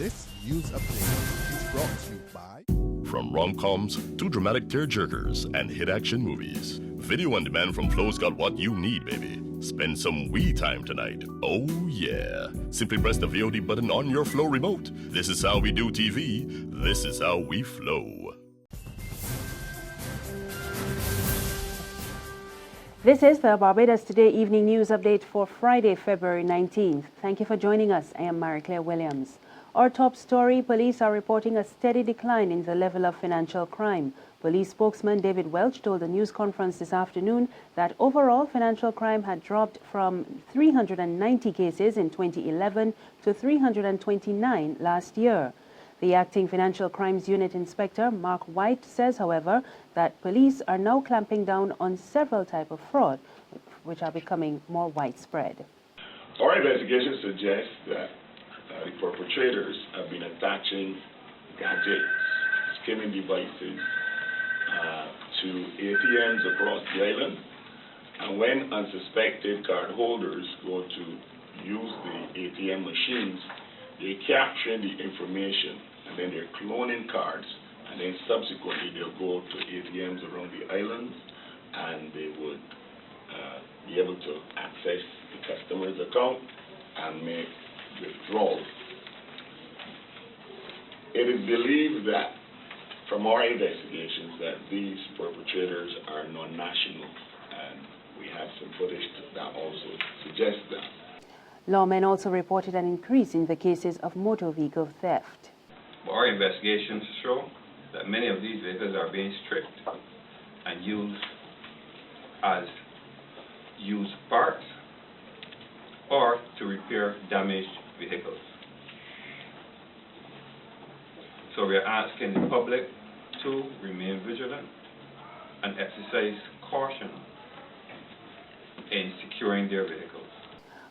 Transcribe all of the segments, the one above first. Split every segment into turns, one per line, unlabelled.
This news update is brought to you by...
From rom-coms to dramatic tearjerkers and hit action movies, video on demand from Flo's got what you need, baby. Spend some we time tonight. Oh yeah. Simply press the VOD button on your Flo remote. This is how we do TV. This is how we flow.
This is the Barbados Today Evening News Update for Friday, February 19th. Thank you for joining us. I am Marie-Claire Williams. Our top story, police are reporting a steady decline in the level of financial crime. Police spokesman David Welch told a news conference this afternoon that overall financial crime had dropped from 390 cases in 2011 to 329 last year. The acting Financial Crimes Unit Inspector, Mark White, says, however, that police are now clamping down on several types of fraud, which are becoming more widespread.
Our investigation suggests that the perpetrators have been attaching gadgets, skimming devices to ATMs across the island, and when unsuspected cardholders go to use the ATM machines, they capture the information and then they're cloning cards, and then subsequently they'll go to ATMs around the islands and they would be able to access the customer's account and make withdrawals. It is believed that from our investigations that these perpetrators are non-national, and we have some footage that also suggests that.
Lawmen also reported an increase in the cases of motor vehicle theft.
Our investigations show that many of these vehicles are being stripped and used as used parts or to repair damaged vehicles. So we are asking the public to remain vigilant and exercise caution in securing their vehicles.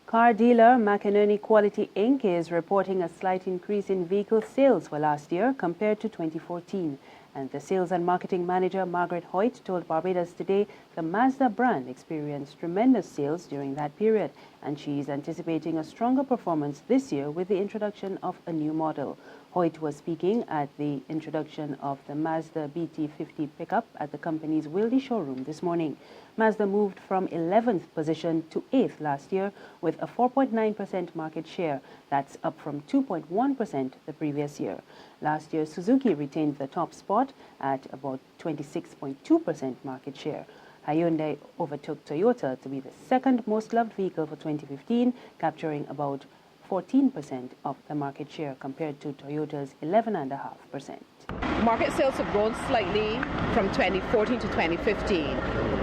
Car dealer McEnearney Quality Inc. is reporting a slight increase in vehicle sales for last year compared to 2014. And the sales and marketing manager, Margaret Hoyt, told Barbados Today the Mazda brand experienced tremendous sales during that period, and she is anticipating a stronger performance this year with the introduction of a new model. Hoyt was speaking at the introduction of the Mazda BT50 pickup at the company's Wildy showroom this morning. Mazda moved from 11th position to 8th last year with a 4.9% market share. That's up from 2.1% the previous year. Last year, Suzuki retained the top spot at about 26.2% market share. Hyundai overtook Toyota to be the second most loved vehicle for 2015, capturing about 14% of the market share compared to Toyota's 11.5%.
Market sales have grown slightly from 2014 to 2015.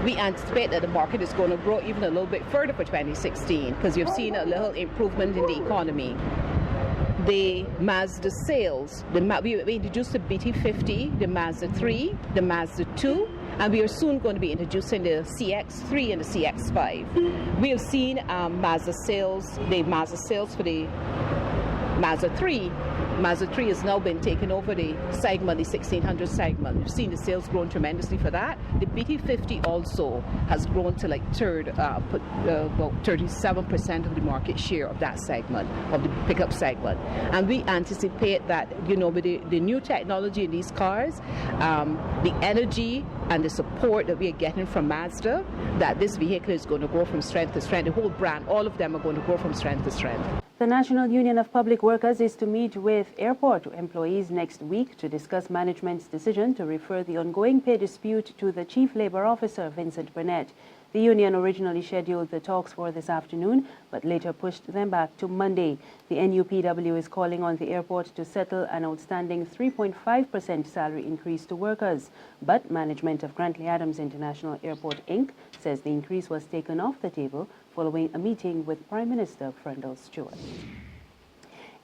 We anticipate that the market is going to grow even a little bit further for 2016 because you've seen a little improvement in the economy. The Mazda sales, we introduced the BT50, the Mazda 3, the Mazda 2, and we are soon going to be introducing the CX-3 and the CX-5. We have seen Mazda sales for the Mazda 3. Mazda 3 has now been taken over the segment, the 1600 segment. We've seen the sales grown tremendously for that. The BT50 also has grown to like about 37% of the market share of that segment, of the pickup segment. And we anticipate that, with the new technology in these cars, the energy and the support that we are getting from Mazda, that this vehicle is going to grow from strength to strength. The whole brand, all of them are going to grow from strength to strength.
The National Union of Public Workers is to meet with airport employees next week to discuss management's decision to refer the ongoing pay dispute to the Chief Labour Officer, Vincent Burnett. The union originally scheduled the talks for this afternoon, but later pushed them back to Monday. The NUPW is calling on the airport to settle an outstanding 3.5% salary increase to workers. But management of Grantley Adams International Airport Inc. says the increase was taken off the table following a meeting with Prime Minister Frendel Stewart.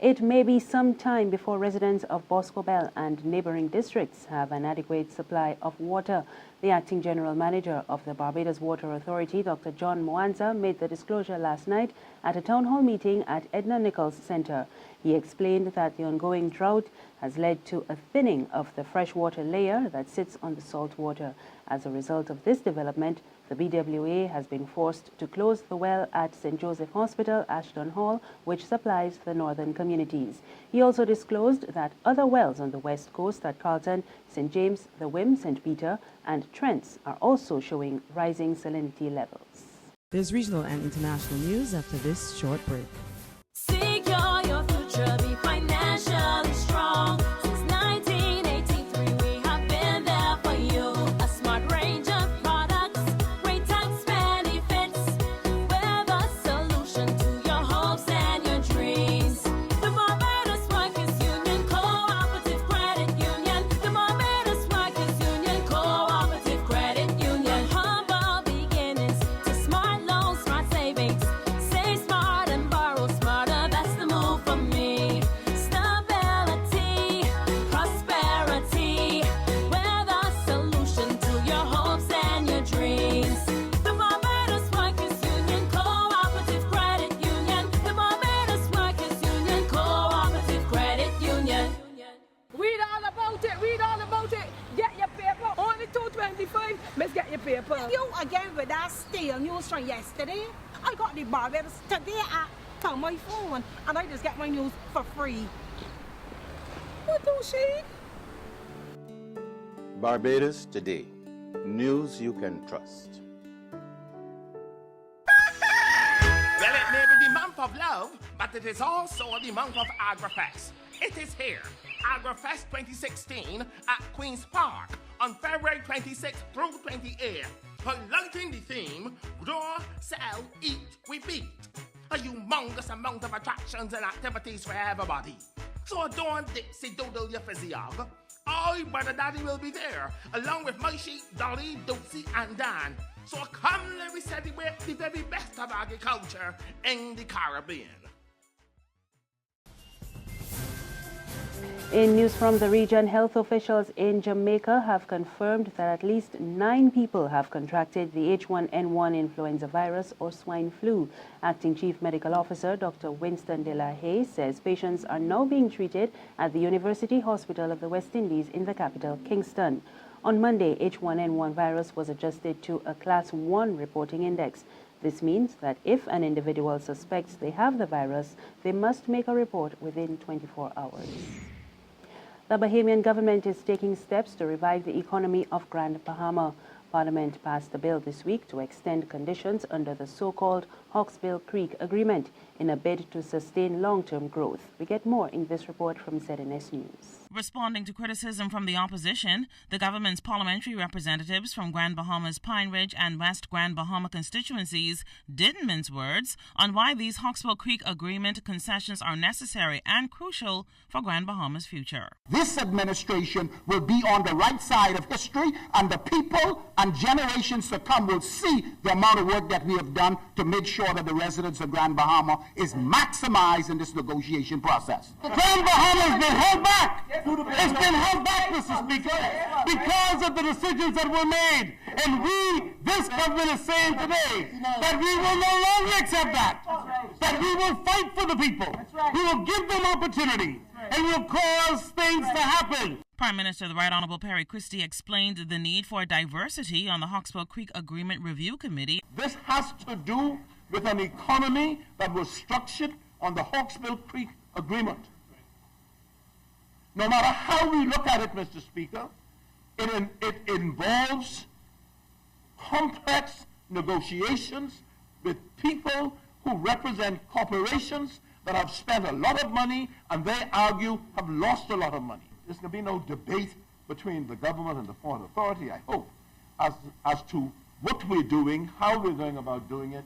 It may be some time before residents of Bosco Bell and neighboring districts have an adequate supply of water. The acting general manager of the Barbados Water Authority, Dr. John Mwanza, made the disclosure last night at a town hall meeting at Edna Nichols Center. He explained that the ongoing drought has led to a thinning of the freshwater layer that sits on the salt water. As a result of this development, The BWA has been forced to close the well at St. Joseph Hospital, Ashton Hall, which supplies the northern communities. He also disclosed that other wells on the west coast at Carlton, St. James, the Wim, St. Peter, and Trents are also showing rising salinity levels.
There's regional and international news after this short break.
Secure your future, be financially strong. Since 1983, we have been there for you. A smart range of products, great tax benefits. We're the solution to your hopes and your dreams. The Barbados Workers Union Cooperative Credit Union. The Barbados Workers Union Cooperative Credit Union. Humble beginnings to smart loans, smart savings. Save smart and borrow smarter. That's the move for me. Stability, prosperity. We're the solution to your hopes and your dreams. The Barbados Workers Union Cooperative Credit Union. The Barbados Workers Union Cooperative Credit Union.
Read all about it, read all about it. Get your paper. Only $2.25. Let's get your paper.
You again with that stale news from yesterday. I got the Barbados Today app on my phone and I just get my news for free. What do she?
Barbados Today. News you can trust.
Well, it may be the month of love, but it is also the month of AgriFest. It is here, AgriFest 2016 at Queen's Park on February 26th through 28th, highlighting the theme, Grow, Sell, Eat, We Beat. A humongous amount of attractions and activities for everybody. So don't dixie-doodle your physiog. I, Brother Daddy, will be there, along with my sheep, Dolly, Dootsy, and Dan. So come, let me celebrate the very best of agriculture in the Caribbean.
In news from the region, health officials in Jamaica have confirmed that at least 9 people have contracted the H1N1 influenza virus or swine flu. Acting Chief Medical Officer Dr. Winston De La Haye says patients are now being treated at the University Hospital of the West Indies in the capital, Kingston. On Monday, H1N1 virus was adjusted to a Class 1 reporting index. This means that if an individual suspects they have the virus, they must make a report within 24 hours. The Bahamian government is taking steps to revive the economy of Grand Bahama. Parliament passed a bill this week to extend conditions under the so-called Hawksbill Creek Agreement in a bid to sustain long-term growth. We get more in this report from ZNS News.
Responding to criticism from the opposition, the government's parliamentary representatives from Grand Bahama's Pine Ridge and West Grand Bahama constituencies didn't mince words on why these Hawksbill Creek Agreement concessions are necessary and crucial for Grand Bahama's future.
This administration will be on the right side of history, and the people and generations to come will see the amount of work that we have done to make sure that the residents of Grand Bahama is maximized in this negotiation process. Grand Bahama has been held back. It's been held back, Mr. Speaker, because of the decisions that were made. And this government is saying today that we will no longer accept that we will fight for the people. We will give them opportunity, and we'll cause things to happen.
Prime Minister the Right Honourable Perry Christie explained the need for diversity on the Hawksbill Creek Agreement Review Committee.
This has to do with an economy that was structured on the Hawksbill Creek Agreement. No matter how we look at it, Mr. Speaker, it involves complex negotiations with people who represent corporations that have spent a lot of money and they argue have lost a lot of money. There's going to be no debate between the government and the Port Authority, I hope, as to what we're doing, how we're going about doing it.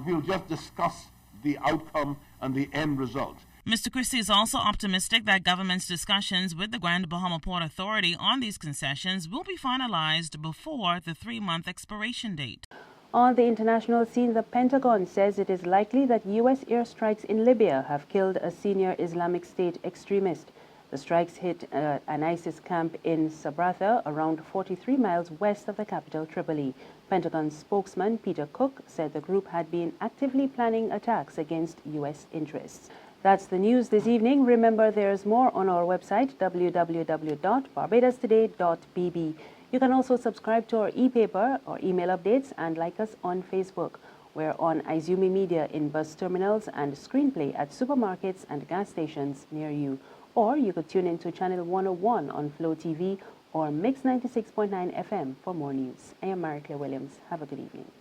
We'll just discuss the outcome and the end result.
Mr. Christie is also optimistic that government's discussions with the Grand Bahama Port Authority on these concessions will be finalized before the 3-month expiration date.
On the international scene, the Pentagon says it is likely that U.S. airstrikes in Libya have killed a senior Islamic State extremist. The strikes hit an ISIS camp in Sabratha, around 43 miles west of the capital, Tripoli. Pentagon spokesman Peter Cook said the group had been actively planning attacks against U.S. interests. That's the news this evening. Remember, there's more on our website, www.barbadostoday.bb. You can also subscribe to our e-paper or email updates and like us on Facebook. We're on Izumi Media in bus terminals and Screenplay at supermarkets and gas stations near you. Or you could tune into Channel 101 on Flow TV or Mix 96.9 FM for more news. I am Mary Claire Williams. Have a good evening.